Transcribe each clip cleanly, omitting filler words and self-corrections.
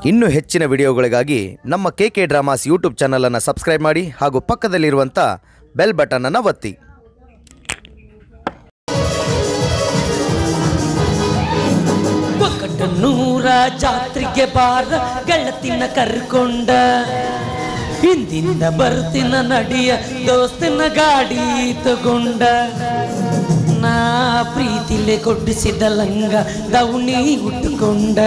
ಇನ್ನೂ ಹೆಚ್ಚಿನ ವಿಡಿಯೋಗಳಿಗಾಗಿ ನಮ್ಮ KK ಡ್ರಾಮಾಸ್ ಯೂಟ್ಯೂಬ್ ಚಾನಲನ್ನು ಸಬ್ಸ್ಕ್ರೈಬ್ ಮಾಡಿ ಹಾಗೂ ಪಕ್ಕದಲ್ಲಿರುವಂಥ ಬೆಲ್ ಬಟನನ್ನು ಒತ್ತಿ. ಒಕ್ಕಟನೂರ ಜಾತ್ರೆಗೆ ಬಾರ ಗೆಳತಿನ ಕರ್ಕೊಂಡ ಹಿಂದಿಂದ ಬರ್ತಿನ ನಡಿಯ ದೋಸ್ತನ ಗಾಡಿ ತಗೊಂಡ ನಾ ಪ್ರೀತಿಲೆ ಕೊಡಿಸಿದ ಲಂಗ ದೌಣಿ ಉಟ್ಟುಕೊಂಡ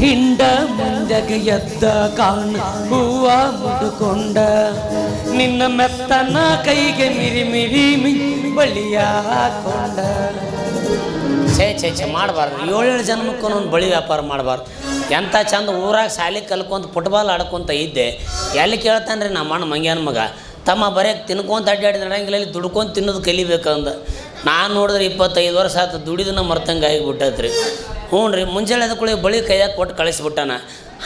ಹಿಂಡ ಮುಂದಗೆ ಎದ್ದ ಕಾಣ ಹೂವ ಮುಡುಕೊಂಡ ನಿನ್ನ ಮೆತ್ತನ ಕೈಗೆ ಮಿರಿ ಮಿರಿ ಬಳಿಯ ಹಾಕೊಂಡ. ಛೇ ಮಾಡಬಾರ್ದು. 7 ಜನ್ಮಕ್ಕೂ ಒಂದು ಬಳಿ ವ್ಯಾಪಾರ ಮಾಡಬಾರ್ದು. ಎಂಥ ಚಂದ ಊರಾಗ ಶಾಲೆ ಕಲ್ಕೊಂತ ಫುಟ್ಬಾಲ್ ಆಡ್ಕೊತ ಇದ್ದೆ. ಎಲ್ಲಿ ಕೇಳ್ತಾನೆ ರೀ ನಮ್ಮ ಅಣ್ಣ ಮಂಗ್ಯಾನ ಮಗ, ತಮ್ಮ ಬರೆಯಕ್ಕೆ ತಿನ್ಕೊಂತ ಅಡ್ಡಾಡಿದ ನಡೆಯಂಗಿಲ್ಲ, ದುಡ್ಕೊಂಡು ತಿನ್ನೋದು ಕಲಿಬೇಕಂದ. ನಾನು ನೋಡಿದ್ರೆ 25 ವರ್ಷ ಆಯ್ತು ದುಡಿದನ್ನ ಮರ್ತಂಗೆ ಆಗಿಬಿಟ್ಟೈತ್ರಿ. ಹ್ಞೂ ರೀ, ಮುಂಜಾನೆ ಅದಕ್ಕೂ ಬಳಿ ಕೈಯಾಗ ಕೊಟ್ಟು ಕಳಿಸ್ಬಿಟ್ಟಾನ.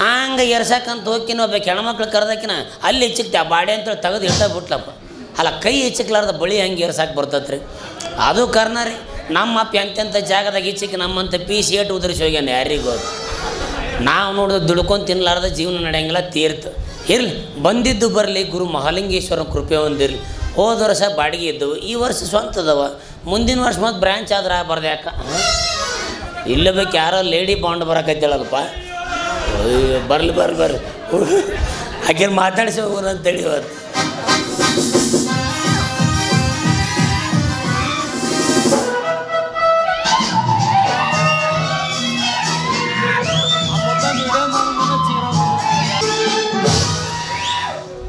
ಹಂಗೆ ಎರ್ಸಕ್ಕಂತ ಹೋಗಿನ ಒಬ್ಬ ಹೆಣ್ಮಕ್ಳು ಕರೆದಕ್ಕಿನ ಅಲ್ಲಿ ಹೆಚ್ಚಿಕ್ತೆ ಆ ಬಾಡಿ ಅಂತೇಳಿ ತೆಗೆದು ಇಟ್ಟ ಬಿಟ್ಲಪ್ಪ. ಅಲ್ಲ, ಕೈ ಹೆಚ್ಚಿಕ್ಲಾರ್ದ ಬಳಿ ಹಂಗೆ ಎರ್ಸಕ್ಕೆ ಬರ್ತೈತ್ರಿ. ಅದು ಕಾರಣ ರೀ, ನಮ್ಮ ಅಪ್ಪ ಎಂತೆಂಥ ಜಾಗದಾಗ ಈಚಿಕ್ಕೆ ನಮ್ಮಂತ ಪೀಸ್ ಏಟು ಉದುರಿಸಿ ಹೋಗ್ಯಾನ ಯಾರಿಗೂ. ನಾವು ನೋಡಿದ್ರೆ ದುಡ್ಕೊಂಡು ತಿನ್ನಲಾರ್ದ ಜೀವನ ನಡೆಯಂಗಿಲ್ಲ, ತೀರ್ತು ಇರಲಿ. ಬಂದಿದ್ದು ಬರಲಿ, ಗುರು ಮಹಾಲಿಂಗೇಶ್ವರನ ಕೃಪೆ ಹೊಂದಿರಲಿ. ಹೋದ ವರ್ಷ ಬಾಡಿಗೆ ಇದ್ದವು, ಈ ವರ್ಷ ಸ್ವಂತ ಅದಾವ. ಮುಂದಿನ ವರ್ಷ ಮತ್ತು ಬ್ರ್ಯಾಂಚ್ ಆದ್ರೆ ಆಗ್ಬಾರ್ದು. ಯಾಕೆ ಇಲ್ಲ ಬೇಕು, ಯಾರೋ ಲೇಡಿ ಬಾಂಡ್ ಬರೋಕೈತೇಳಲ್ಪ. ಬರ್ಲಿ ಆಕೆ ಮಾತಾಡಿಸಿ ಹೋಗೋಣ ಅಂತೇಳಿ ಇವತ್ತು.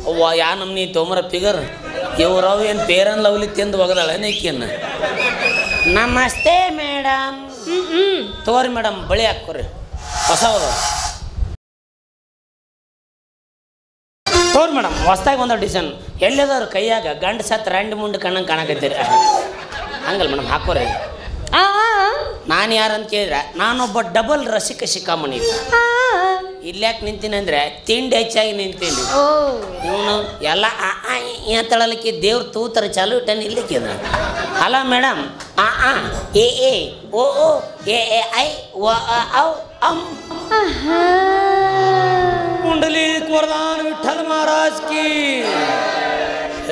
ಅವ್ವ ಯಾ ನಮ್ನಿ ತೊಂಬರ ಫಿಗರ್ ಇವ್ರವು ಏನು ಪೇರನ್ ಲವ್ಲಿ ತಿಂದು ಒಗದಾಳೆ ನೀಕಿಯನ್ನು. ನಮಸ್ತೆ ಮೇಡಮ್. ತೋರಿ ಮೇಡಮ್, ಬಳಿ ಹಾಕೋರಿ ಹೊಸ ಹೋದ. ತೋರಿ ಮೇಡಮ್, ಹೊಸ್ದಾಗಿ ಒಂದು ಡಿಸೈನ್. ಎಲ್ಲದವ್ರು ಕೈಯಾಗ ಗಂಡು ಸತ್ತು ರಂಡು ಮುಂಡು ಕಣ್ಣಂಗೆ ಕಾಣಕತ್ತೀರಿ. ಹಂಗಲ್ಲ ಮೇಡಮ್, ಹಾಕೋರಿ. ನಾನು ಯಾರಂತ ಕೇಳಿದ್ರೆ ನಾನೊಬ್ಬ ಡಬಲ್ ರಸಿಕ ಶಿಖಾಮಣಿ. ಇಲ್ಯಾಕೆ ನಿಂತೀನಿ ಅಂದರೆ ತಿಂಡಿ ಹೆಚ್ಚಾಗಿ ನಿಂತೀನಿ. ಇವನು ಎಲ್ಲ ತಳಲಿಕ್ಕೆ ದೇವ್ರ ತೂತರ ಚಾಲು ಇಟ್ಟಾನೆ ಇಲ್ಲಿಕ್ಕೆ. ಅಲ್ಲ ಮೇಡಮ್, ಎ ಎ ಓ ಓ ಎ ಎ ಐ ವ ಔ ಅಂ. ಕುಂಡಲಿ ವರದಾನ ವಿಠಲ ಮಹಾರಾಜ್ ಕಿ.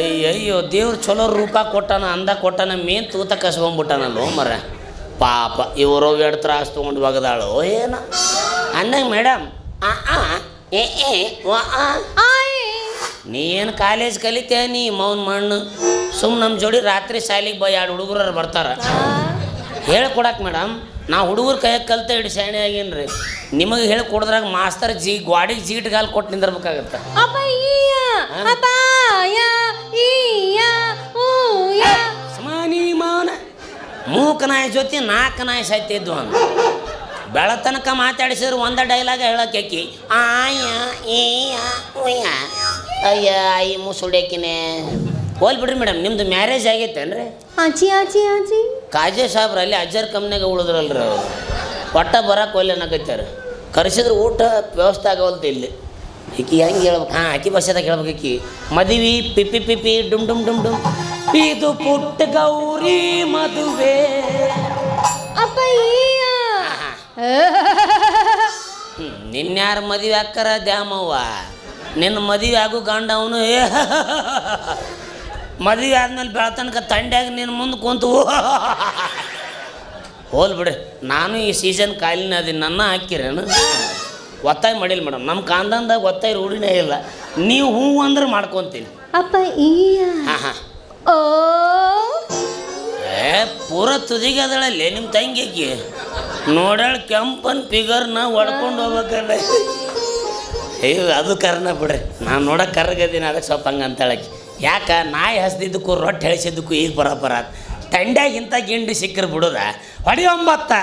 ಅಯ್ಯಯ್ಯೋ, ದೇವ್ರು ಚಲೋ ರೂಪ ಕೊಟ್ಟಾನ, ಅಂದ ಕೊಟ್ಟಾನ, ಮೇನ್ ತೂತ ಕಸ್ಕೊಂಡ್ಬಿಟ್ಟಾನಲ್ಲೋ ಮರ. ಪಾಪ ಇವರು 2 ತ್ರಾಸು ತೊಗೊಂಡು ಒಗದಾಳು ಏನೋ ಅಂದಂಗೆ ಮೇಡಮ್. ಎ ಎ ವ ನೀನು ಕಾಲೇಜ್ ಕಲಿತೇ ನೀ ಮೌನ್ ಮಣ್ಣು. ಸುಮ್ಮ ನಮ್ಮ ಜೋಡಿ ರಾತ್ರಿ ಶಾಲೆಗೆ 2 ಹುಡುಗರು ಬರ್ತಾರೆ ಹೇಳ್ಕೊಡಕ್ಕೆ ಮೇಡಮ್. ನಾ ಹುಡುಗರು ಕೈಯಾಗ ಕಲ್ತ ಹಿಡಿ ಶಾಣೆ ಆಗೇನ್ರಿ. ನಿಮಗೆ ಹೇಳಿ ಕೊಡ್ದ್ರಾಗ ಮಾಸ್ತರ್ ಗ್ವಾಡಿಗೆ ಜೀಟ್ ಗಾಲ್ ಕೊಟ್ಟು ನಿಂದಿರ್ಬೇಕಾಗತ್ತೆ. ಸಮಾನಿ ಮೌನ ಮೂಕ ನಾಯಿ ಜೊತೆ 4 ನಾಯಿ ಸಾಯ್ತಿದ್ವು ಅಂತ ಬೆಳತನಕ ಮಾತಾಡಿಸಿದ್ರು ಒಂದ ಡೈಲಾಗ ಹೇಳಕ್ಕೆ ಆಯ ಏಯ ಉಯ್ಯ ಅಯ್ಯ ಐ ಮುಸುಡ್ಯಾಕಿನೇ. ಹೋಲ್ ಬಿಡ್ರಿ ಮೇಡಮ್, ನಿಮ್ದು ಮ್ಯಾರೇಜ್ ಆಗೈತೇನ್ರಿ? ಕಾಜೆ ಸಾಬ್ರ ಅಲ್ಲಿ ಅಜ್ಜರ್ ಕಮ್ನಾಗ ಉಳಿದ್ರಲ್ರಿ ಅವ್ರು. ಒಟ್ಟ ಬರಕ್ಕೆ ಒಲ್ಲೆ ಅನ್ನಕತ್ತಾರ. ಕರೆಸಿದ್ರೆ ಊಟ ವ್ಯವಸ್ಥೆ ಆಗವಲ್ತು ಇಲ್ಲಿ. ಈಕಿ ಹೆಂಗೆ ಹೇಳ್ಬೇಕು? ಆಕಿ ಭಾಷೆದಾಗ ಹೇಳ್ಬೇಕು. ಈಕಿ ಮದುವೆ ಪಿಪಿ ಪಿಪಿ ಡುಮ್ ಡುಮ್ ಡುಮ್ ಡುಮ್. ಇದು ಪುಟ್ಟ ಗೌರಿ ಮದುವೆ. ನಿನ್ಯಾರು ಮದುವೆ ಹಾಕ್ಕಾರ ದ್ಯಾಮವ್ವ? ನಿನ್ನ ಮದುವೆ ಆಗು ಗಂಡ ಅವನು ಮದುವೆ ಆದ್ಮೇಲೆ ಬೆಳತನಕ ತಂಡ್ಯಾಗ ನಿನ್ನ ಮುಂದೆ ಕುಂತು ಹೋಲ್ ಬಿಡ್ರಿ. ನಾನು ಈ ಸೀಸನ್ ಕಾಲಿನ ಅದೀನಿ, ನನ್ನ ಹಾಕಿರೇನು? ಒತ್ತಾಯ ಮಾಡಿಲ್ಲ ಮೇಡಮ್, ನಮ್ಮ ಕಾಂದಂದಾಗ ಒತ್ತಾಯ ರೂಢಿನೇ ಇಲ್ಲ. ನೀವು ಹೂ ಅಂದ್ರೆ ಮಾಡ್ಕೊತೀನಿ. ಪೂರ ತುದಿಗೆ ಅದಳಲ್ಲಿ ನಿಮ್ಮ ತಂಗಿಗೆ ನೋಡಾಳ ಕೆಂಪನ್ ಫಿಗರ್ನ ಹೊಡ್ಕೊಂಡು ಹೋಗ್ಬೇಕಲ್ಲ. ಅದು ಕರ್ನ ಬಿಡ್ರಿ, ನಾನು ನೋಡೋಕೆ ಕರ್ಗದೀನಿ, ಅದಕ್ಕೆ ಸ್ವಲ್ಪ ಹಂಗೆ ಅಂತೇಳಕ್ಕೆ. ಯಾಕೆ ನಾಯಿ ಹಸ್ದಿದ್ದಕ್ಕೂ ರೊಟ್ಟಿ ಹೇಳಿಸಿದ್ದಕ್ಕೂ ಈಗ ಬರೋಬ್ಬರ ತಂಡ್ಯಾಗಿಂತ ಗಿಂಡಿ ಸಿಕ್ಕರು ಬಿಡೋದ ಹೊಡಿ 9.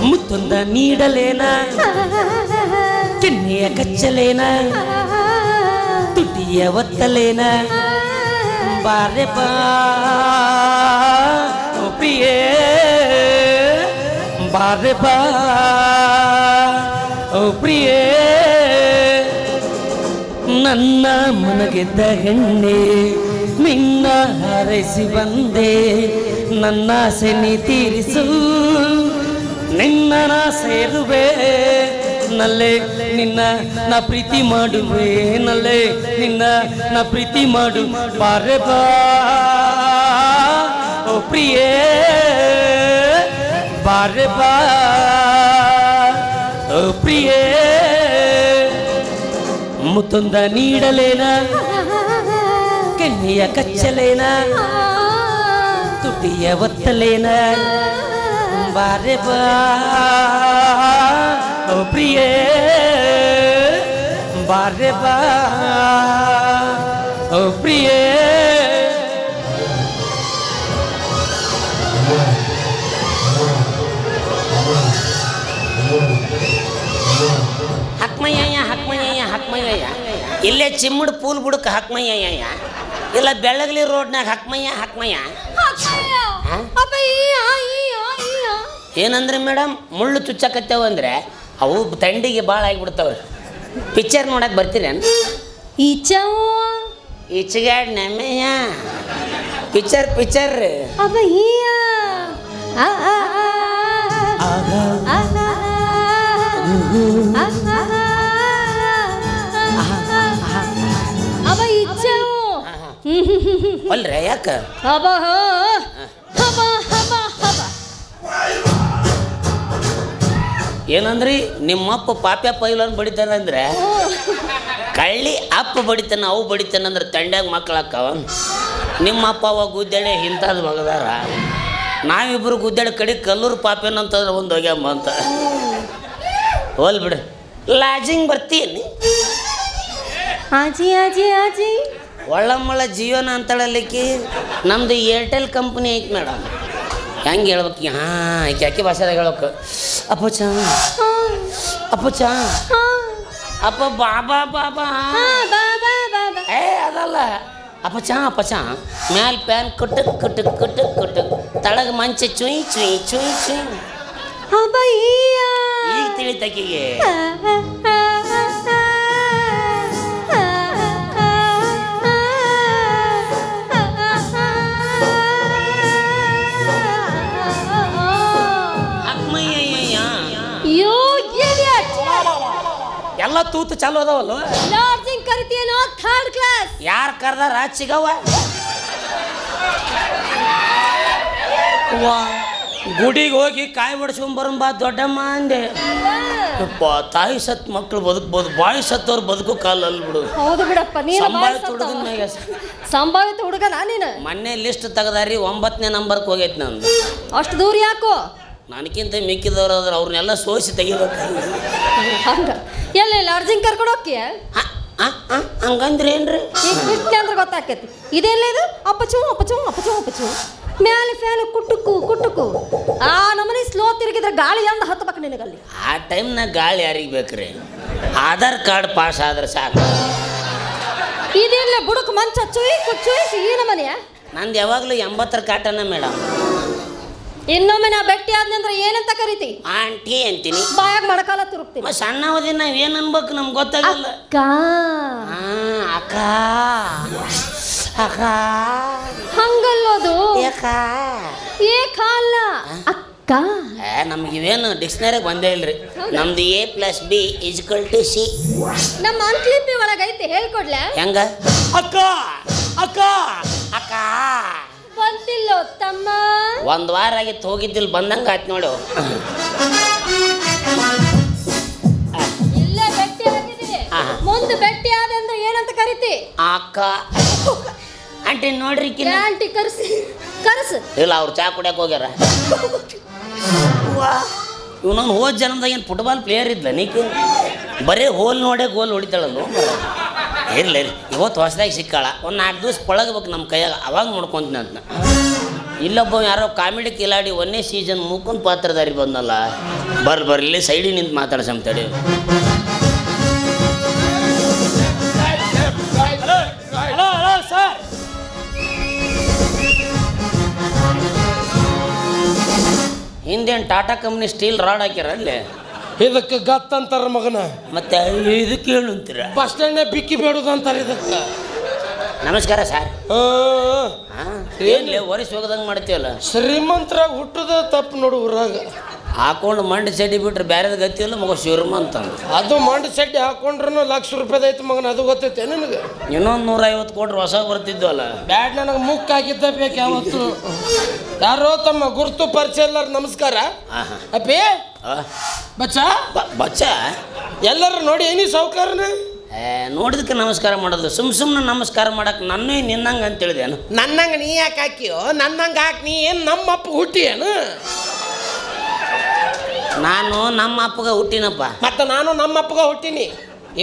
ಮುತ್ತೊಂದ ನೀಡಲೇನ, ಕೆನ್ನೆಯ ಕಚ್ಚಲೇನ, ತುಟಿಯ ಒತ್ತಲೇನ, ಬಾರೆ ಬಾ ಪ್ರಿಯೇ ಬಾರೆ ಬಾ ಓ ಪ್ರಿಯೇ ನನ್ನ ಮನಗೆದ್ದ ಹೆಣ್ಣೆ ನಿನ್ನ ಹಾರೈಸಿ ಬಂದೆ ನನ್ನ ಸೆನಿ ತೀರಿಸು ನಿನ್ನ ನಾ ಸೇರುವೆ ನಲ್ಲೆ ನಿನ್ನ ನಾ ಪ್ರೀತಿ ಮಾಡುವೆ ನಲ್ಲೆ ನಿನ್ನ ನಾ ಪ್ರೀತಿ ಮಾಡು ಬಾರೆ ಬಾ ಓ ಪ್ರಿಯೇ ಬಾರೆ ಬಾ ಓ ಪ್ರಿಯೇ ಮುತ್ತೊಂದ ನೀಡಲೇನ ಕೆನ್ನೆಯ ಕಚ್ಚಲೇನ ತುಟಿಯ ಒತ್ತಲೇನ ಬಾರೆ ಬಾ ಓ ಪ್ರಿಯೇ ಬಾರೆ ಬಾ ಓ ಪ್ರಿಯೇ ಹಕ್ಮಯ್ಯ ಇಲ್ಲೇ ಚಿಮ್ಮಡ್ ಪೂಲ್ ಬುಡಕ್ಕೆ ಹಕ್ಮಯ್ಯ ಇಲ್ಲ ಬೆಳಗಲಿ ರೋಡ್ನಾಗ ಹಕ್ಮಯ್ಯ ಏನಂದ್ರೆ ಮೇಡಮ್ ಮುಳ್ಳು ಚುಚ್ಚಕತ್ತೇವ ಅಂದ್ರೆ ಅವು ತಂಡಿಗೆ ಭಾಳ ಆಗಿಬಿಡ್ತಾವ್ರಿ ಪಿಕ್ಚರ್ ನೋಡಕ್ ಬರ್ತೀರೇನು ಈಚಗಾಡ್ ನಮ್ಮಯ್ಯ ಪಿಕ್ಚರ್ ಅಲ್ರೆ ಯಾಕ ಏನಂದ್ರಿ ನಿಮ್ಮಪ್ಪ ಪಾಪ್ಯ ಪೈಲನ್ ಬಡಿತಾನ ಅಂದ್ರೆ ಕಳ್ಳಿ ಅಪ್ಪ ಬಡಿತಾನ ಅವು ಬಡಿತಾನ ಅಂದ್ರೆ ತಂಡ್ಯಾಗ ಮಕ್ಕಳಾಕ್ಕವ ನಿಮ್ಮಪ್ಪ ಅವ ಗುದ್ದಾಡೆ ಇಂಥದ್ದು ಮಗದಾರ ನಾವಿಬ್ರು ಗುದ್ದಾಡೆ ಕಡೆ ಕಲ್ಲೂರು ಪಾಪ್ಯನ ಅಂತಂದ್ರೆ ಒಂದು ಹೋಗ್ಯಮ್ಮ ಅಂತ ಹೋಲ್ ಬಿಡ್ರಿ ಲಾಜಿಂಗ್ ಬರ್ತೀನಿ ಒಳ್ಳಮ್ಮಳ ಜೀವನ ಅಂತಳಲಿಕ್ಕೆ ನಮ್ದು ಏರ್ಟೆಲ್ ಕಂಪ್ನಿ ಐತಿ ಮೇಡಮ್ ಹೆಂಗೆ ಹೇಳ್ಬೇಕು ಹಾಂ ಯಾಕೆ ಭಾಷೆದಾಗ ಹೇಳ್ಬೇಕು ಅಪ್ಪಚ ಅಪ್ಪ ಬಾಬಾ ಏ ಅದಲ್ಲ ಅಪ್ಪಚ ಮ್ಯಾಲ ಪ್ಯಾನ್ ಕುಟಕ್ ತಳಗ ಮಂಚ ಚುಯ್ ಈಗ ತಿಳಿತಕಿಗೆ ಎಲ್ಲ ತೂತು ಚಾಲು ಅದಾವಲ್ಲ ಯಾರು ಕರ್ದಾರ ಚಿಗವ್ವ ಗುಡಿಗೆ ಹೋಗಿ ಕಾಯಿ ಬಡಿಸ್ಕೊಂಬರಂಬ ದೊಡ್ಡಮ್ಮ ಅಂದೆ ತಾಯಿ ಸತ್ ಮಕ್ಳು ಬದುಕ್ಬೋದು ಬಾಯಿ ಸತ್ತವ್ರು ಬದುಕು ಕಾಲ ಅಲ್ಲಿ ಬಿಡು ಸಂಭಾವಿತ ಹುಡುಗನ ನೀನು ಮೊನ್ನೆ ಲಿಸ್ಟ್ ತೆಗದಾರಿ 9ನೇ ನಂಬರ್ಗೆ ಹೋಗೈತಿ ನಂದು ಅಷ್ಟು ದೂರ ಯಾಕೋ ನನಗಿಂತ ಮಿಕ್ಕಿದವ್ರು ಆದ್ರೆ ಅವ್ರನ್ನೆಲ್ಲ ಸೋಸಿ ತೆಗಿಬೇಕು ಎಲ್ಲ ಅರ್ಜಿಂಗ್ ಕರ್ಕೊಂಡು ಹೋಗಿ ಹಂಗಂದ್ರೆ ಏನ್ರಿ ಅಂದ್ರೆ ಗೊತ್ತಾಕೈತಿ ಇದೆಲ್ಲ ಇದು ಅಪ್ಪಚು ಮ್ಯಾಲೆ ಫ್ಯಾನ್ ಕುಟ್ಟುಕು ಆ ನಮ್ಮನೆ ಸ್ಲೋ ತಿರುಗಿದ್ರೆ ಗಾಳಿ ಅಂದ ಹತ್ತಬೇಕು ನಿನಗಲ್ಲಿ ಆ ಟೈಮ್ನಾಗ ಗಾಳಿ ಯಾರಿಗೆ ಬೇಕ್ರಿ ಆಧಾರ್ ಕಾರ್ಡ್ ಪಾಸ್ ಆದ್ರೆ ಸಾಕು ಇದೆಲ್ಲ ಬುಡಕ್ ಮಂಚ ಚುಯ್ ಈ ನಮ್ಮನೆಯ ನಂದು ಯಾವಾಗಲೂ 80ರ ಕಾಟನ ಮೇಡಮ್ ಇನ್ನೊಮ್ಮೆ ನಾ ಭೇಟಿ ಆದ್ನಂದ್ರೆ ಏನಂತ ಕರಿತಿ ಆಂಟಿ ಅಂತೀನಿ ಬಾಯಾಗ ಮಡಕಾಲ ತುರುಕ್ತೀನಿ ಸಣ್ಣವದಿ ನಾವ್ ಏನ್ ಅನ್ಬೇಕು ನಮ್ಗೆ ಗೊತ್ತಾಗಲ್ಲ ಅಕ್ಕ ಹಂಗಲ್ಲೋದು ಅಲ್ಲ ಅಕ್ಕ ನಮ್ಗೆ ಇವೇನು ಡಿಕ್ಷನರಿಗೆ ಬಂದೇ ಇಲ್ರಿ ನಮ್ದು A+B=C ನಮ್ಮ ಅಂಕ್ಲಿಪಿ ಒಳಗೈತೆ ಹೇಳ್ಕೊಡ್ಲ ಹೆಂಗ ಅಕ್ಕ ಬಂತಿಲ್ಲೋ ತಮ್ಮ ಒಂದ್ ವಾರ ಆಗಿತ್ತು ಹೋಗಿದ್ದಿಲ್ಲ ಬಂದಂಗ ಆಯ್ತು ನೋಡು ಇಲ್ಲೇ ಭೇಟಿ ಆಗಿದ್ದೀವಿ ಮುಂದೆ ಭೇಟಿ ಆದ ಅಂದ್ರೆ ಏನಂತ ಕರಿತಿ ಅಕ್ಕ ಆಂಟಿ ನೋಡ್ರಿ ಆಂಟಿ ಕರ್ಸು ಇಲ್ಲ ಅವ್ರು ಚಾ ಕುಡಿಯಕ್ಕೆ ಹೋಗ್ಯಾರ ಇವನೊಂದು ಹೋದ ಜನ್ಮದಾಗ ಏನು ಫುಟ್ಬಾಲ್ ಪ್ಲೇಯರ್ ಇದ್ದ ನೀಕೆ ಬರೀ ಹೋಲ್ ನೋಡೇ ಗೋಲ್ ಹೊಡಿತಾಳಲ್ಲ ಇರ್ಲಿ ಇವತ್ತು ಹೊಸದಾಗಿ ಸಿಕ್ಕಾಳ ಒಂದು 4 ದಿವಸ ಪಳಗಬೇಕು ನಮ್ಮ ಕೈಯಾಗ ಅವಾಗ ನೋಡ್ಕೊಂತೀನಿ ಅಂತ ಇಲ್ಲೊಬ್ಬ ಯಾರೋ ಕಾಮಿಡಿ ಕಿಲಾಡಿ 1ನೇ ಸೀಸನ್ ಮುಕ್ಕೊಂದು ಪಾತ್ರಧಾರಿ ಬಂದಲ್ಲ ಬರ್ಲಿ ಸೈಡಿಗೆ ನಿಂತು ಮಾತಾಡ್ಸಂತೇಳಿ ಸರ್ ಹಿಂದೇನು ಟಾಟಾ ಕಂಪ್ನಿ ಸ್ಟೀಲ್ ರಾಡ್ ಹಾಕ್ಯಾರ ಅಲ್ಲಿ ಇದಕ್ಕೆ ಗತ್ ಅಂತಾರ ಮಗನ. ಮತ್ತೆ ಇದಕ್ಕೆ ಹೇಳು ಅಂತೀರ? ಬಸ್ ಸ್ಟ್ಯಾಂಡ್ನೇ ಬಿಕ್ಕಿ ಬೇಡುದು ಅಂತಾರೆ ಇದಕ್ಕೆ. ನಮಸ್ಕಾರ ಸರ್. ಏನ್ಲೇ ಒರೆಸಿ ಹೋಗದಂಗೆ ಮಾಡ್ತೀವಲ್ಲ? ಶ್ರೀಮಂತರಾಗ ಹುಟ್ಟದ ತಪ್ಪು ನೋಡು ಊರಾಗ. ಹಾಕೊಂಡು ಮಂಡಿ ಚಡ್ಡಿ ಬಿಟ್ರೆ ಬೇರೆದ ಗತಿಯಲ್ಲ ಮಗ ಶ್ರೀಮಂತ. ಅದು ಮಂಡಿ ಚಡ್ಡಿ ಹಾಕೊಂಡ್ರು ಲಕ್ಷ ರೂಪಾಯಿ ಐತಿ ಮಗನ, ಅದು ಗೊತ್ತೈತೆ ನಿನಗೆ? ಇನ್ನೊಂದು 150 ಕೊಟ್ರೆ ಹೊಸ ಬರ್ತಿದ್ವಲ್ಲ. ಬ್ಯಾಡ್, ನನಗೆ ಮುಕ್ಕಾಗಿದ್ದ ಬೇಕು ಯಾವತ್ತು. ಯಾರೋ ತಮ್ಮ ಗುರುತು ಪರಿಚಯ ಎಲ್ಲಾರ ನಮಸ್ಕಾರ. ಅಪ್ಪಿ ಬಚ್ಚ ಬಚ್ಚ ಎಲ್ಲರೂ ನೋಡಿ ಏನಿ ಸೌಕಾರನ ನೋಡಿದಕ್ಕೆ ನಮಸ್ಕಾರ ಮಾಡೋದು. ಸುಮ್ಮನೆ ನಮಸ್ಕಾರ ಮಾಡಕ್ಕೆ ನನ್ನೇ ನಿನ್ನಂಗೆ ಅಂತ ಹೇಳಿದೇನು? ನನ್ನಂಗೆ ನೀ ಯಾಕೆ ಹಾಕಿಯೋ? ನನ್ನಂಗೆ ಹಾಕಿ ನೀ ಏನು ನಮ್ಮ ಅಪ್ಪ ಹುಟ್ಟಿಯೇನು? ನಾನು ನಮ್ಮ ಅಪ್ಪಗ ಹುಟ್ಟಿನಪ್ಪ. ಮತ್ತೆ ನಾನು ನಮ್ಮ ಅಪ್ಪಗ ಹುಟ್ಟಿನಿ.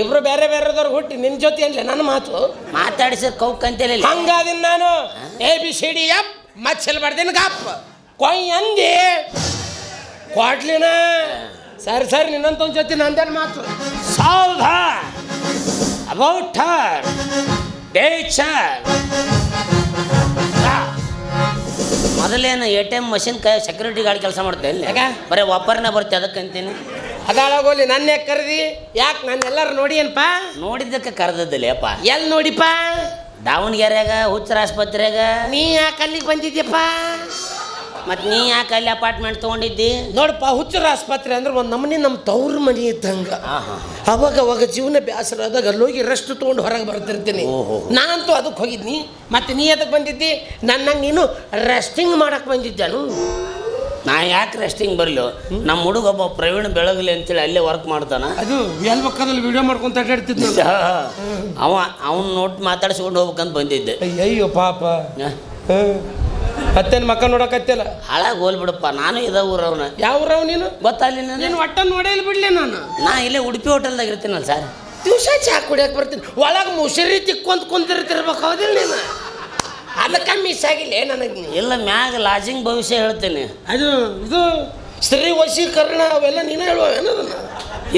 ಇಬ್ರು ಬೇರೆ ಬೇರೆದವ್ರು ಹುಟ್ಟಿ ನಿನ್ನ ಜೊತೆ ಅನ್ಲಿ ನನ್ನ ಮಾತು ಮಾತಾಡಿಸಿದ ಕೌಕಂತೇಳಿ ಹಂಗಾದಿನ ನಾನು ABCD ಅಪ್ ಮಚ್ಚಲ್ ಬರ್ದೇನು ಗಪ್ ಕೊಯ್ ಅಂದಿ ಕೊಡ್ಲಿನ. ಸರಿ ಸರಿ, ನಿನ್ನಂತ ಒಂದು ಜೊತೆ ನಂದೇನು ಮಾತು. ಸಾವಧಾನ್ ಅಬೌಟ್ ಹರ್ ನೇಚರ್. ಮೊದಲೇನು ATM ಮಷಿನ್ ಸೆಕ್ಯೂರಿಟಿ ಗಾರ್ಡ್ ಕೆಲಸ ಮಾಡ್ತೇನೆ, ಬರೀ ಒಬ್ಬರನ್ನ ಬರ್ತೆ ಅದಕ್ಕಂತೀನಿ. ಅದಾಳಗೋಲಿ ನನ್ನ ಯಾಕೆ ಕರೆದಿ? ಯಾಕೆ ನಾನು ಎಲ್ಲರೂ ನೋಡಿ ಏನಪ್ಪ? ನೋಡಿದ್ದಕ್ಕೆ ಕರೆದದ್ದಲ್ಲಿ ಅಪ್ಪ. ಎಲ್ಲಿ ನೋಡಿಪ್ಪ? ದಾವಣಗೆರೆಯಾಗ ಹುಚ್ಚರ ಆಸ್ಪತ್ರೆಯಾಗ. ನೀ ಯಾಕೆ ಅಲ್ಲಿಗೆ ಬಂದಿದ್ಯಪ್ಪ? ಮತ್ತು ನೀ ಯಾಕೆ ಅಲ್ಲಿ ಅಪಾರ್ಟ್ಮೆಂಟ್ ತೊಗೊಂಡಿದ್ದಿ? ನೋಡಪ್ಪ, ಹುಚ್ಚರ ಆಸ್ಪತ್ರೆ ಅಂದ್ರೆ ಒಂದು ನಮ್ಮನೆ ನಮ್ಮ ತವ್ರ ಮನೆ ಇದ್ದಂಗೆ. ಅವಾಗ ಜೀವನ ಬೇಸರ ಆದಾಗ ಅಲ್ಲೋಗಿ ರೆಸ್ಟ್ ತೊಗೊಂಡು ಹೊರಗೆ ಬರ್ತಿರ್ತೀನಿ. ನಾನಂತೂ ಅದಕ್ಕೆ ಹೋಗಿದ್ನಿ. ಮತ್ತೆ ನೀ ಅದಕ್ಕೆ ಬಂದಿದ್ದಿ? ನನ್ನಂಗೆ ನೀನು ರೆಸ್ಟಿಂಗ್ ಮಾಡಕ್ಕೆ ಬಂದಿದ್ದಾನು. ನಾ ಯಾಕೆ ರೆಸ್ಟಿಂಗ್ ಬರಲು? ನಮ್ಮ ಹುಡುಗೊಬ್ಬ ಪ್ರವೀಣ್ ಬೆಳಗಲಿ ಅಂತೇಳಿ ಅಲ್ಲೇ ವರ್ಕ್ ಮಾಡ್ತಾನ. ಅದು ಎಲ್ಲಿ ಬೇಕಾದಲ್ಲಿ ವಿಡಿಯೋ ಮಾಡ್ಕೊಂತ ಅಡ್ಡಾಡ್ತಿದ್ದ. ಅವನು ನೋಟ್ ಮಾತಾಡ್ಸ್ಕೊಂಡು ಹೋಗ್ಬೇಕಂತ ಬಂದಿದ್ದೆ. ಅಯ್ಯೋ ಪಾಪ. ಮತ್ತೇನು ಮಕ್ಕ ನೋಡಕತ್ತಿಲ್ಲ? ಹಾಳಾಗಿ ಹೋಲ್ಬಿಡಪ್ಪ. ನಾನು ಇದ ಊರವನ. ಯಾವ ಊರವ್ ನೀನು? ಗೊತ್ತಲ್ಲಿ ನೀನು ಒಟ್ಟ ನೋಡೇಲಿ ಬಿಡ್ಲಿ. ನಾ ಇಲ್ಲೇ ಉಡುಪಿ ಹೋಟೆಲ್ದಾಗ ಇರ್ತೀನಲ್ಲ ಸರ್. ದಿವಸ ಚಾ ಕುಡಿಯಕ್ಕೆ ಬರ್ತೀನಿ. ಒಳಗೆ ಮುಸುರಿ ತಿಕ್ಕೊಂತ ಕುಂತಿರ್ತಿರ್ಬೇಕು, ಹೌದಿಲ್ಲ ನೀನು? ಅದಕ್ಕೆ ಮಿಸ್ ಆಗಿಲ್ಲ ನನಗೆ. ಇಲ್ಲ, ಮ್ಯಾಗ ಲಾಜಿಂಗ್ ಭವಿಷ್ಯ ಹೇಳ್ತೇನೆ. ಅದು ಇದು ಸ್ತ್ರೀ ವಶೀಕರಣ ಅವೆಲ್ಲ ನೀನು ಹೇಳುವ?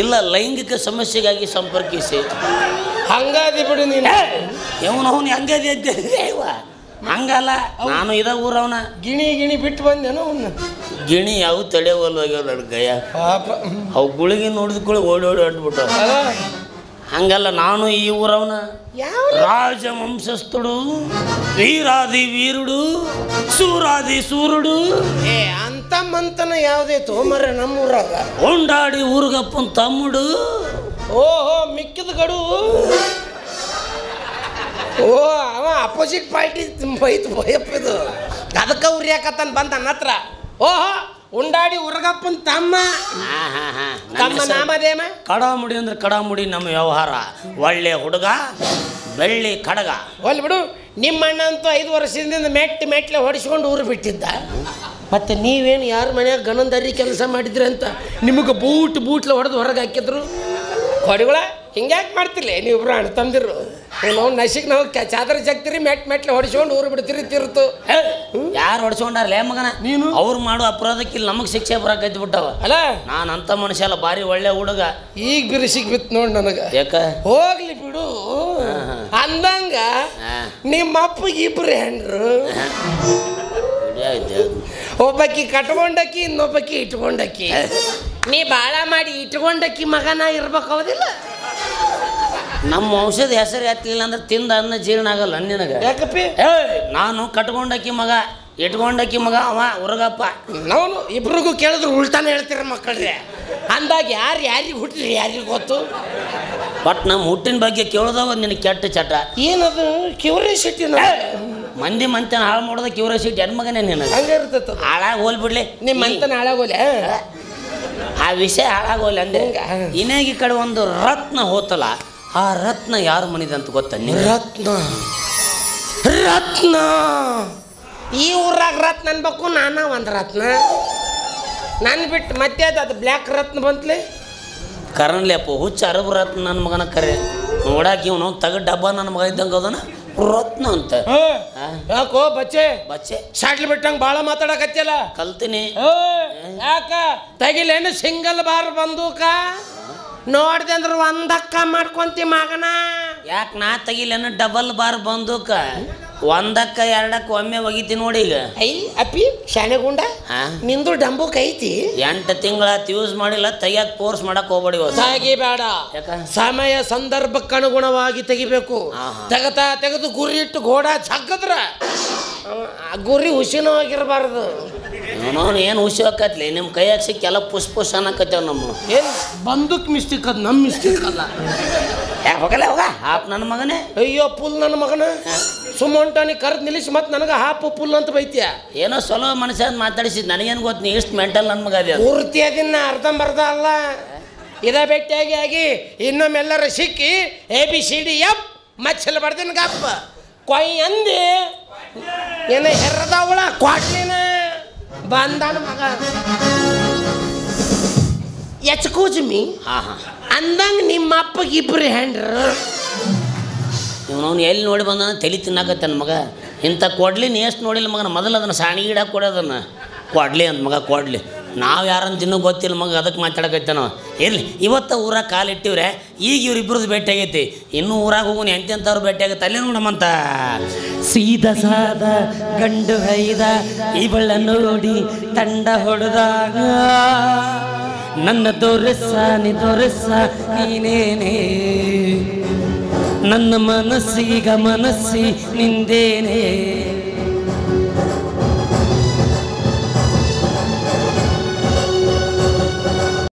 ಇಲ್ಲ, ಲೈಂಗಿಕ ಸಮಸ್ಯೆಗಾಗಿ ಸಂಪರ್ಕಿಸಿ. ಹಂಗಾದಿ ಬಿಡು ನೀನು. ಅವನು ಹಂಗಾದಿ ಅಂತ ಹಂಗಲ್ಲ, ನಾನು ಇದ ಊರವನ. ಗಿಣಿ ಬಿಟ್ಟು ಬಂದೇನೋ ಅವನ್ನ. ಗಿಣಿ ಯಾವ ತಡೆಯೋಲ್ವಾಗ್ಯಾವ ನನ್ನ ಗಯ. ಪಾಪ ಅವು ಗುಳಿಗೆ ನೋಡಿದ ಕೂಡ ಓಡಿ ಅಂಟ್ಬಿಟ್ಟು. ಹಂಗಲ್ಲ, ನಾನು ಈ ಊರವನ. ರಾಜವಂಶಸ್ಥುಡು, ವೀರಾದಿ ವೀರುಡು, ಸೂರಾದಿ ಸೂರುಡು. ಅಂತ ಮಂತನ ಯಾವುದೇ ತೋಮರ ನಮ್ಮೂರಾಗ ಕೊಂಡಾಡಿ ಊರ್ಗಪ್ಪನ ತಮ್ಮುಡು. ಓಹೋ, ಮಿಕ್ಕಿದ ಗಡು. ಓ, ಅವ ಅಪೋಸಿಟ್ ಪಾರ್ಟಿ ಬೈತು ಭಯಪ್ಪದು. ಅದಕ್ಕೆ ಉರಿಯಾಕತ್ತಾನ ಬಂದ ನನ್ನ ಹತ್ರ. ಓಹೋ, ಉಂಡಾಡಿ ಉರ್ಗಪ್ಪನ ತಮ್ಮ. ತಮ್ಮ ನಾಮದೇಮ ಕಡಾಮುಡಿ ಅಂದ್ರೆ ಕಡಾಮುಡಿ ನಮ್ಮ ವ್ಯವಹಾರ. ಒಳ್ಳೆ ಹುಡುಗ, ಬೆಳ್ಳಿ ಕಡಗ. ಒಲ್ ಬಿಡು. ನಿಮ್ಮ ಅಣ್ಣ ಅಂತೂ 5 ವರ್ಷದಿಂದ ಮೆಟ್ಲೆ ಹೊಡಿಸ್ಕೊಂಡು ಊರು ಬಿಟ್ಟಿದ್ದ. ಮತ್ತೆ ನೀವೇನು ಯಾರ ಮನ್ಯಾಗ ಗಣಂದರಿ ಕೆಲಸ ಮಾಡಿದ್ರಿ ಅಂತ ನಿಮಗೆ ಬೂಟ್ಲೆ ಹೊಡೆದು ಹೊರಗೆ ಹಾಕಿದ್ರು. ಕೊಡಿಗಳ ಹಿಂಗ್ಯಾಕೆ ಮಾಡ್ತಿಲ್ಲ ನೀವಿಬ್ರು ಅಣ್ಣ ತಂದಿರು? ನಾವು ನಸಿಗೆ ನಾವು ಚಾದರ ಜಗ್ತೀರಿ, ಮೆಟ್ಲೆ ಹೊಡಿಸ್ಕೊಂಡು ಊರು ಬಿಡ್ತೀರಿ ತಿರುತು. ಯಾರು ಹೊಡ್ಸ್ಕೊಂಡಾರಲ್ಲ ಮಗನ? ನೀನು. ಅವ್ರು ಮಾಡೋ ಅಪರಾಧಕ್ಕೆ ಇಲ್ಲಿ ನಮಗೆ ಶಿಕ್ಷೆ ಬರಕೈತಿ ಬಿಟ್ಟವ ಅಲ್ಲ. ನಾನು ಅಂತ ಮನುಷ್ಯ ಅಲ್ಲ, ಭಾರಿ ಒಳ್ಳೆ ಹುಡುಗ. ಈಗ ಬಿರುಸಿಗೆ ಬಿತ್ತು ನೋಡಿ ನನಗೆ. ಯಾಕ? ಹೋಗ್ಲಿ ಬಿಡು. ಅಂದಂಗ ನಿಮ್ಮ ಅಪ್ಪಗೆ 2 ಹೆಂಡ್ರು. ಒಬ್ಬಕ್ಕಿ ಕಟ್ಕೊಂಡಕ್ಕಿ, ಇನ್ನೊಬ್ಬಕ್ಕಿ ಇಟ್ಕೊಂಡಕ್ಕಿ. ನೀ ಬಾಳ ಮಾಡಿ ಇಟ್ಕೊಂಡಕ್ಕಿ ಮಗನ ಇರ್ಬೇಕು, ಹೌದಿಲ್ಲ? ನಮ್ಮ ವಂಶದ ಹೆಸರು ಎತ್ತಲಿಲ್ಲ ಅಂದ್ರೆ ತಿಂದ ಅನ್ನ ಜೀರ್ಣ ಆಗಲ್ಲ ನಿನಗೆ. ಯಾಕಪ್ಪಿ? ನಾನು ಕಟ್ಕೊಂಡಕ್ಕಿ ಮಗ, ಇಟ್ಕೊಂಡಕ್ಕಿ ಮಗ, ಅವ ಉರ್ಗಪ್ಪ. ನಾವು ಇಬ್ರಿಗೂ ಕೇಳಿದ್ರು ಉಲ್ಟಾನೆ ಹೇಳ್ತೀರ ಮಕ್ಕಳ್ರೆ. ಅಂದಾಗ ಯಾರಿಗೆ ಹುಟ್ಟಿರಿ ಯಾರಿಗೆ ಗೊತ್ತು? ಬಟ್ ನಮ್ಮ ಹುಟ್ಟಿನ ಬಗ್ಗೆ ಕೇಳೋದಾಗ ನಿನಗೆ ಕೆಟ್ಟ ಚಟ. ಏನದು ಕ್ಯೂರಿಯಾಸಿಟಿ? ಮಂದಿ ಮಂತನ ಹಾಳು ಮಾಡೋದ ಕ್ಯೂರಿಯಾಸಿಟಿ ಹೆಣ್ಮಗನೇ ನಿನಗೆ. ಹಂಗೆ ಇರ್ತೈತೆ. ಹಾಳಾಗಿ ಹೋಲ್ಬಿಡ್ಲಿ ನಿಮ್ಮ ಮಂತನ ಹಾಳಾಗೋಲೆ. ಆ ವಿಷಯ ಹಾಳಾಗೋಲ್ಲ ಅಂದೆ. ಇನ್ನಾಗಿ ಕಡೆ ಒಂದು ರತ್ನ ಹೋತಲ್ಲ, ಆ ರತ್ನ ಯಾರು ಮನಿದಂತ ಗೊತ್ತ? ರತ್ನ ಈ ಊರಾಗ ರತ್ನ ಅನ್ಬೇಕು. ನಾನಾ ಒಂದು ರತ್ನ ನಾನು ಬಿಟ್ಟು ಮತ್ತೆ ಅದು ಬ್ಲ್ಯಾಕ್ ರತ್ನ ಬಂತ್ಲೆ. ಕರಣ್ಲೇಪ್ಪ ಹುಚ್ಚ ಅರಬ್ ರತ್ನ ನನ್ನ ಮಗನ ಕರೆ ನೋಡಾಕಿ ಇವನು ತಗಡ್ ಡಬ್ಬ ನನ್ನ ಮಗ ಇದ್ದಂಗೆ ಅದನ್ನ ರತ್ನ ಅಂತ. ಯಾಕೋ ಬಚ್ಚೆ ಬಚ್ಚೆ ಶಾಟ್ಲಿ ಬಿಟ್ಟಂಗೆ ಭಾಳ ಮಾತಾಡಕತ್ತಿಯಲ್ಲ? ಕಲ್ತೀನಿ. ಯಾಕ ತೆಗಿಲೇನು ಸಿಂಗಲ್ ಬಾರ್ ಬಂದೂಕ? ನೋಡ್ದೆ ಅಂದ್ರೆ ಒಂದಕ್ಕ ಮಾಡ್ಕೊಂತಿ ಮಗನ. ಯಾಕೆ ನಾ ತೆಗಿಲೇನು ಡಬಲ್ ಬಾರ್ ಬಂದೂಕ? ಒಂದಕ್ಕ ಎರಡಕ್ಕ ಒಮ್ಮೆ ಒಗಿತೀನಿ ನೋಡಿ ಈಗ. ಐ ಅಪ್ಪಿ ಶಾಣೆಗುಂಡ ನಿಂದು ಡಂಬುಕ್ ಐತಿ. 8 ತಿಂಗಳಾತು ಯೂಸ್ ಮಾಡಿಲ್ಲ, ತೆಗಿಯಕ್ಕೆ ಫೋರ್ಸ್ ಮಾಡಕ್ಕೆ ಹೋಗ್ಬೇಡಿ. ತೆಗಿಬೇಡ, ಸಮಯ ಸಂದರ್ಭಕ್ಕೆ ಅನುಗುಣವಾಗಿ ತೆಗಿಬೇಕು. ತೆಗೆದು ಗುರಿ ಇಟ್ಟು ಗೋಡ ಚಕ್ಕದ್ರ ಗುರಿ ಹುಸಿನವಾಗಿರಬಾರ್ದು. ಏನು ಹುಸಿ ಹಾಕತ್ಲಿ ನಿಮ್ಮ ಕೈಯಾಗ ಸಿಕ್ಕಿ ಎಲ್ಲ ಪುಸ್ ಅನ್ನಕತ್ತೇವ್. ನಮ್ಮ ಏನು ಬಂದೂಕ್ ಮಿಸ್ಟೇಕ್ ಅದು, ನಮ್ಮ ಮಿಸ್ಟೇಕ್ ಅಲ್ಲ. ಹೋಗಲ್ಲ ಹೋಗ ಹಾಪ್ ನನ್ನ ಮಗನೇ. ಅಯ್ಯೋ ಪುಲ್ ನನ್ನ ಮಗನ ಸುಮ್ಮಂಟಾನಿ ಕರೆದು ನಿಲ್ಲಿಸಿ ಮತ್ತೆ ನನಗೆ ಹಾಪು ಪುಲ್ ಅಂತ ಬೈತೀಯ. ಏನೋ ಸೊಲೋ ಮನುಷ್ಯ ಅಂತ ಮಾತಾಡಿಸಿದ್ ನನಗೇನು ಗೊತ್ತು, ನೀ ಎಷ್ಟು ಮೆಂಟಲ್ ನನ್ನ ಮಗ ಅದೇ. ಪೂರ್ತಿ ಅದನ್ನ ಅರ್ಧಂಬರ್ಧ ಅಲ್ಲ, ಇದೇ ಭೇಟಿಯಾಗಿ ಇನ್ನೊಮ್ಮೆಲ್ಲರ ಸಿಕ್ಕಿ ABCDF ಮಚ್ಚಲ ಬರ್ದಿನ ಗಪ್ಪ ಕೊಯ್ ಅಂದಿ ಏನ ಹೆರ್ರದವಳ ಕ್ವಾಟ್ಲಿನ ಬಂದಾನ ಮಗ ಎಚ್ಕೂಜ್ಮಿ. ಅಂದಂಗೆ ನಿಮ್ಮ ಅಪ್ಪಗೆ ಇಬ್ಬರು ಹ್ಯಾಂಡ್ರು. ಇವನವ್ನು ಎಲ್ಲಿ ನೋಡಿ ಬಂದಾನ ತಲೆ ತಿನ್ನಾಕತ್ತೆ ನನ್ನ ಮಗ. ಇಂಥ ಕೊಡ್ಲಿ ನೀ ಎಷ್ಟು ನೋಡಿಲ್ಲ ಮಗನ. ಮೊದಲು ಅದನ್ನು ಸಾಣಿ ಗಿಡ ಕೊಡೋದನ್ನು ಕೊಡ್ಲಿ ಅಂತ ಮಗ ಕೊಡ್ಲಿ. ನಾವು ಯಾರನ್ನು ತಿನ್ನೋ ಗೊತ್ತಿಲ್ಲ ಮಗ, ಅದಕ್ಕೆ ಮಾತಾಡಕತ್ತೆ ನಾವು. ಇರಲಿ, ಇವತ್ತು ಊರಾಗ ಕಾಲಿಟ್ಟಿವ್ರೆ, ಈಗ ಇವ್ರಿಬ್ರದ್ದು ಭೇಟಿ ಆಗೈತಿ. ಇನ್ನೂ ಊರಾಗ ಹೋಗೋನು ಎಂತೆಂಥವ್ರು ಭೇಟಿ ಆಗತ್ತೆ ಅಲ್ಲೇ ನೋಡಮ್ಮಂತ. ಸೀದಾ ಸಾದ ಗಂಡು ಹೈದ ಇವಳ ನೋಡಿ ತಂಡ ಹೊಡೆದಾಗ ನನ್ನ ತೋರಿಸ ನೀನೇನೇ, ನನ್ನ ಮನಸ್ಸೀಗ ಮನಸ್ಸಿ ನಿಂದೇನೆ.